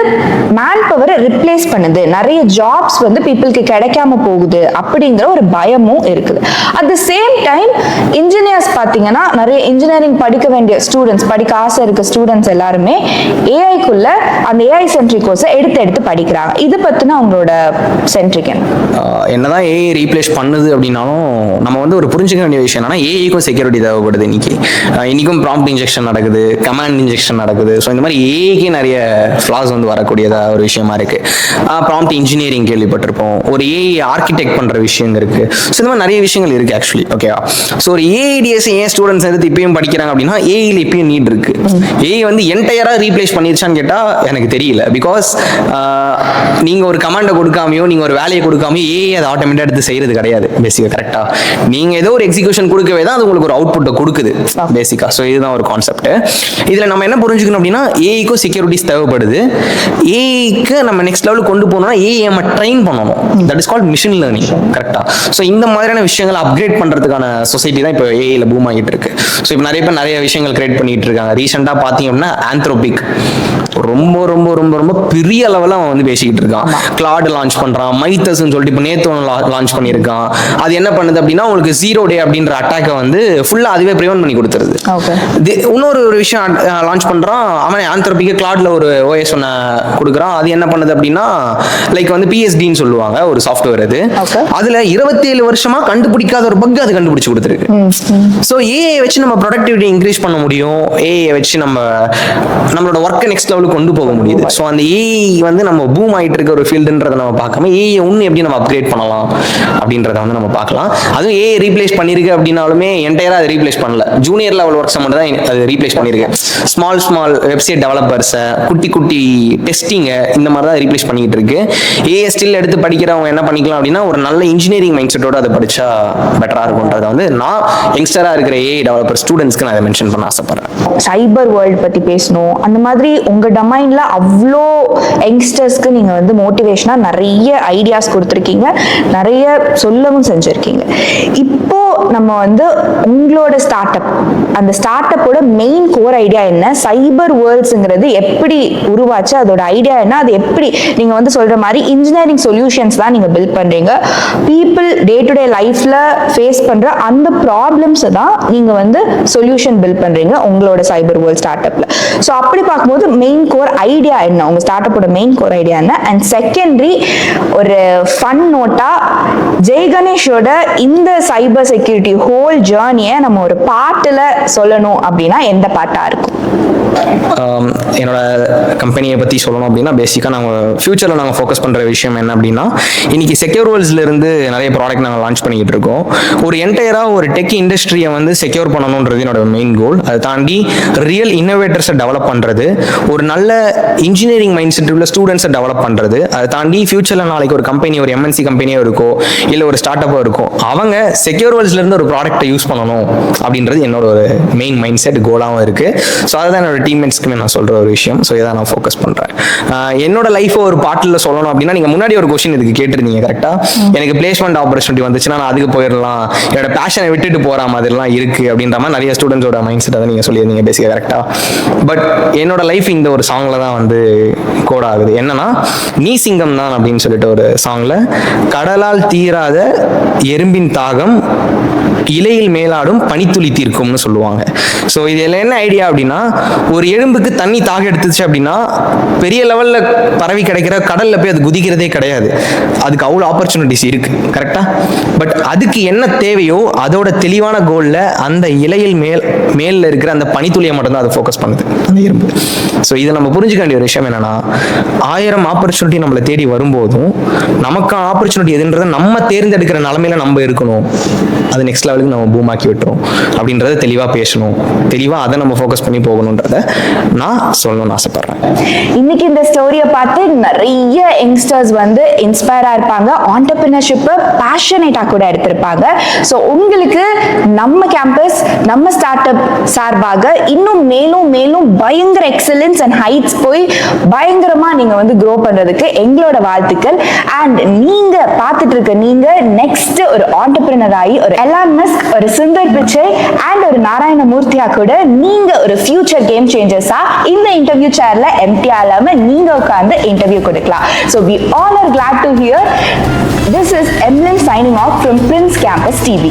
மேன் பவரை ரிப்ளேஸ் பண்ணுது, நிறைய ஜாப்ஸ் வந்து பீப்புளுக்கு கிடைக்காம போகுது அப்படிங்கிற ஒரு பயமும் இருக்குது. At the same time engineers பார்த்தீங்கன்னா, நிறைய இன்ஜினியரிங் படிக்க வேண்டிய ஸ்டூடெண்ட்ஸ், படிக்க ஆசை இருக்க ஸ்டூடெண்ட்ஸ் எல்லாருமே ஏஐக்குள்ள அந்த ஏஐ சென்ட்ரிக் கோர்ஸை எடுத்து படிக்கிறாங்க. இது பத்தின அவங்களோட சென்ட்ரிக் என்னதான் ஏஐ ரீப்ளேஸ் பண்ணுது அப்படின்னாலும் நம்ம வந்து ஒரு புரிஞ்சுக்க வேண்டிய விஷயம் என்னன்னா, ஏஐக்கும் செக்யூரிட்டி தேவைப்படுது. இன்னைக்கும் ப்ராம்ப்ட் இன்ஜெக்ஷன் நடக்குது, கமாண்ட் இன்ஜெக்ஷன் நடக்குது. ஸோ இந்த மாதிரி ஏஐக்கே நிறைய ஃப்ளாஸ் வந்து வரக்கூடியதா ஒரு விஷயமா இருக்கு. ப்ராம்ப்ட் இன்ஜினியரிங் கேள்விப்பட்டிருப்போம், ஒரு ஏஐ ஆர்கிடெக்ட் பண்ற விஷயம் இருக்கு. ஸோ இந்த மாதிரி நிறைய விஷயங்கள் இருக்கு ஆக்சுவலி. ஓகேவா? ஸோ ஒரு ஏஐடிஎஸ் ஏன் ஸ்டூடெண்ட்ஸ் எடுத்து இப்பயும் படிக்கிறாங்க அப்படின்னா, ஏஐல இப்பயும் நீட் இருக்கு. ஏஐ வந்து என்டையரா ரீப்ளேஸ் பண்ணிருச்சான்னு கேட்டா எனக்கு தெரியல. பிகாஸ் நீங்க ஒரு கமாண்டை கொடுக்காமையோ, நீங்க ஒரு வேலையை கொடுக்காமையோ ஏஐ அதை ஆட்டோமேட்டிக்கா எடுத்து செய்யறது கிடையாது பேசிக்கா. கரெக்டா? நீங்க ஏதோ ஒரு எக்ஸிகியூஷன் கொடுக்கவே தான் அது உங்களுக்கு ஒரு அவுட்புட்டை கொடுக்குது பேசிக்கா. ஸோ இதுதான் ஒரு கான்செப்ட். இதுல நம்ம என்ன புரிஞ்சுக்கணும் அப்படின்னா, ஏஐக்கும் செக்யூரிட்டிஸ் தேவைப்படுது. ஏஐக்கு நம்ம நெக்ஸ்ட் லெவலுக்கு கொண்டு போனோம்னா ஏஐ நம்ம ட்ரெயின் பண்ணணும். That is called machine learning. கரெக்டா? ஸோ இந்த மாதிரியான விஷயங்களை அப்கிரேட் பண்றதுக்கான சொசைட்டி தான் இப்போ ஏஐல பூம் ஆகிட்டு இருக்கு. ஸோ இப்போ நிறைய பேர் நிறைய விஷயங்கள் கிரியேட் பண்ணிட்டு இருக்காங்க. ரீசெண்டா பாத்தீங்க அப்படின்னா ஆந்த்ரோபிக் ரொம்ப ரொம்ப ரொம்ப ரொம்ப பெரிய லெவலில் அவன் வந்து பேசிக்கிட்டு இருக்கான். கிளாட் லான்ச் பண்றான், மைத்தஸ்ன்னு சொல்லிட்டு இப்போ நேத்து லான்ச் பண்ணியிருக்கான். அது என்ன பண்ணுது அப்படின்னா, உங்களுக்கு 0 day அப்படின்ற அட்டாக்கை வந்து ஃபுல்லா அதுவே ப்ரிவென்ட் பண்ணி கொடுத்துருது. இன்னொரு ஒரு விஷயம் லான்ச் பண்றான் அவன், ஆந்த்ரோபிக்கு கிளாட்ல ஒரு ஓஎஸ் ஒன்று கொடுக்குறான். அது என்ன பண்ணுது அப்படின்னா, லைக் வந்து பிஎஸ்டின்னு சொல்லுவாங்க ஒரு சாஃப்ட்வேர். அது அதுல 27 வருஷமா கண்டுபிடிக்காத ஒரு பக் அது கண்டுபிடிச்சு கொடுத்துருக்கு. ஸோ ஏஐ வச்சு நம்ம ப்ரொடக்டிவிட்டி இன்க்ரீஸ் பண்ண முடியும், ஏஐ வச்சு நம்மளோட ஒர்க்கை நெக்ஸ்ட் லெவலுக்கு கொண்டு போக முடியுது. ஸோ அந்த ஏஐ வந்து நம்ம பூம் ஆகிட்டு இருக்க ஒரு ஃபீல்டுன்றதை நம்ம பார்க்காம ஏஐ ஒன்று எப்படி நம்ம அப்கிரேட் பண்ணலாம் அப்படின்றத வந்து நம்ம பார்க்கலாம். அதுவும் ஏஐ ரீப்ளேஸ் பண்ணிருக்கு அப்படின்னாலுமே என்டையரா அது ரீப்ளேஸ் பண்ணல. ஜூனியர் லெவல் ஒர்க்ஸ் மட்டும் தான் அது ரீப்ளேஸ் பண்ணிருக்கு. ஸ்மால் வெப்சைட் டெவலப்பர்ஸை, குட்டி டெஸ்டிங்கை, இந்த மாதிரி தான் ரீப்ளேஸ் பண்ணிட்டு இருக்கு. ஏஐ ஸ்டில் எடுத்து படிக்கிறவங்க என்ன பண்ணிக்கலாம் அப்படின்னா, ஒரு நல்ல இன்ஜினியரிங் மைண்ட் செட்டோட அதை படிச்சா பெட்டரா இருக்கும்ன்றத வந்து நான் யங்ஸ்டரா இருக்கிற ஏஐ டெவலப்பர் ஸ்டூடெண்ட்ஸ்க்கு நான் அதை மென்ஷன் பண்ண ஆசைப்படுறேன். சைபர் வேர்ல்டு பத்தி பேசணும். அந்த மாதிரி உங்க டொமைன்ல அவ்வளோ யங்ஸ்டர்ஸ்க்கு நீங்க வந்து மோட்டிவேஷனா நிறைய ஐடியாஸ் கொடுத்துருக்கீங்க, நிறைய சொல்லவும் செஞ்சிருக்கீங்க. இப்போ நம்ம வந்து உங்களோட ஸ்டார்ட் அப், அந்த ஸ்டார்ட் அப்போட மெயின் கோர் ஐடியா என்ன, சைபர் வேர்ல்ட்ஸ்ங்கிறது எப்படி உருவாச்சு, அதோட ஐடியா என்ன, அது எப்படி நீங்க வந்து சொல்ற மாதிரி இன்ஜினியரிங் சொல்யூஷன்ஸ் தான் நீங்க பில்ட் பண்றீங்க, பீப்புள் டே டு டே லைஃப்ல ஃபேஸ் பண்ற அந்த ப்ராப்ளம்ஸ் தான் நீங்க வந்து சொல்யூஷன் பில்ட் பண்றீங்க உங்களோட சைபர் வேர்ல்ட் ஸ்டார்ட் அப்ல. ஸோ அப்படி பார்க்கும்போது மெயின் கோர் ஐடியா என்ன, உங்க ஸ்டார்ட் அப்போட மெயின் கோர் ஐடியா என்ன? அண்ட் செகண்டரி ஒரு ஃபன் நோட்டா, ஜெய் கணேஷோட இந்த சைபர் செக்யூரிட்டி ஹோல் ஜேர்னியை நம்ம ஒரு பாட்டுல சொல்லணும் அப்படின்னா எந்த பாட்டா இருக்கும்? என்னோட கம்பெனியை பற்றி சொல்லணும் அப்படின்னா, பேசிக்காக நாங்கள் ஃபியூச்சரில் நாங்கள் ஃபோக்கஸ் பண்ணுற விஷயம் என்ன அப்படின்னா, இன்னைக்கு செக்யூர் வேர்ல்ட்ஸ்ல இருந்து நிறைய ப்ராடக்ட் நாங்கள் லான்ச் பண்ணிக்கிட்டு இருக்கோம். ஒரு என்டையராக ஒரு டெக் இண்டஸ்ட்ரியை வந்து செக்யூர் பண்ணணுன்றது என்னோட மெயின் கோல். அதை தாண்டி ரியல் இன்னோவேட்டர்ஸை டெவலப் பண்ணுறது, ஒரு நல்ல இன்ஜினியரிங் மைண்ட் செட் உள்ள ஸ்டூடெண்ட்ஸை டெவலப் பண்ணுறது, அதை தாண்டி ஃபியூச்சரில் நாளைக்கு ஒரு கம்பெனி, ஒரு எம்என்சி கம்பெனியோ இருக்கோ இல்லை ஒரு ஸ்டார்ட் அப்போ இருக்கும், அவங்க செக்யூர் வேர்ல்ட்ஸ்ல இருந்து ஒரு ப்ராடக்ட்டை யூஸ் பண்ணணும் அப்படின்றது என்னோட ஒரு மெயின் மைண்ட் செட் கோலாகவும் இருக்கு. ஸோ அதுதான் என்னோட டீம்மேட்ஸ்க்குமே நான் சொல்ற ஒரு விஷயம். ஸோ இதை நான் ஃபோக்கஸ் பண்றேன். என்னோட லைஃபை ஒரு பாட்டில் சொல்லணும் அப்படின்னா, நீங்க முன்னாடி ஒரு கொஸ்டின் இதுக்கு கேட்டிருந்தீங்க கரெக்டா, எனக்கு பிளேஸ்மெண்ட் ஆப்பர்ச்சுனிட்டி வந்துச்சுன்னா நான் அதுக்கு போயிடலாம், என்னோட பேஷனை விட்டுட்டு போற மாதிரிலாம் இருக்கு அப்படின்ற மாதிரி நிறைய ஸ்டூடெண்ட்ஸோட மைண்ட் செட் அதை நீங்க சொல்லியிருந்தீங்க பேசிக்க கரெக்டா. பட் என்னோட லைஃப் இந்த ஒரு சாங்ல தான் வந்து கோட் ஆகுது. என்னன்னா, நீ சிங்கம் தான் அப்படின்னு சொல்லிட்டு ஒரு சாங்ல, கடலால் தீராத எறும்பின் தாகம் இலையில் மேலாடும் பனித்துளி தீர்க்கும்னு சொல்லுவாங்க. ஸோ இதில் என்ன ஐடியா அப்படின்னா, ஒரு எறும்புக்கு தண்ணி தாக எடுத்துச்சு அப்படின்னா பெரிய லெவலில் பரவி கிடைக்கிற கடலில் போய் அது குதிக்கிறதே கிடையாது. அதுக்கு அவ்வளோ ஆப்பர்ச்சுனிட்டிஸ் இருக்கு, கரெக்டா? பட் அதுக்கு என்ன தேவையோ அதோட தெளிவான கோலில் அந்த இலையில் மேல இருக்கிற அந்த பனித்துளியை மட்டும்தான் அது ஃபோக்கஸ் பண்ணுது, அந்த எறும்பு. ஸோ இதை நம்ம புரிஞ்சுக்க வேண்டிய ஒரு விஷயம் என்னன்னா, 1000 ஆப்பர்ச்சுனிட்டி நம்மளை தேடி வரும்போதும் நமக்கான ஆப்பர்ச்சுனிட்டி எதுன்றதை நம்ம தேர்ந்தெடுக்கிற நிலைமையில நம்ம இருக்கணும். அது நெக்ஸ்ட் லெவலுக்கு நம்ம பூமாக்கி விட்டுரும் அப்படின்றத தெளிவாக பேசணும், தெளிவாக அதை நம்ம ஃபோக்கஸ் பண்ணி போகணுன்றத நான் சொல்லணும்னு ஆசைப்படுறேன். இன்னைக்கு இந்த ஸ்டோரியை பார்த்து நிறைய யங்ஸ்டர்ஸ் வந்து இன்ஸ்பயர் ஆயிருப்பாங்க, ஆண்டர்பிரினர்ஷிப்பை பேஷனேட்டா கூட எடுத்திருப்பாங்க. ஸோ உங்களுக்கு நம்ம கேம்பஸ், நம்ம ஸ்டார்ட் அப் சார்பாக இன்னும் மேலும் மேலும் பயங்கர எக்ஸலன்ஸ் அண்ட் ஹைட்ஸ் போய் பயங்கரமா நீங்க வந்து க்ரோ பண்றதுக்கு எங்களோட வாழ்த்துக்கள். அண்ட் நீங்க பார்த்துட்டு இருக்க நீங்க நெக்ஸ்ட் ஒரு ஆண்டர்பிரினர் ஆகி ஒரு எலான் மஸ்க், ஒரு சுந்தர் பிச்சை அண்ட் ஒரு நாராயணமூர்த்தியா கூட நீங்க ஒரு ஃபியூச்சர் கேம் சேஞ்சர்ஸா இந்த இன்டர்வியூ சேர்ல எம்டியா இல்லாம நீங்க உட்கார்ந்து இன்டர்வியூ கொடுக்கலாம். So we all are glad to hear. This is Emlyn signing off from Prince Campus TV.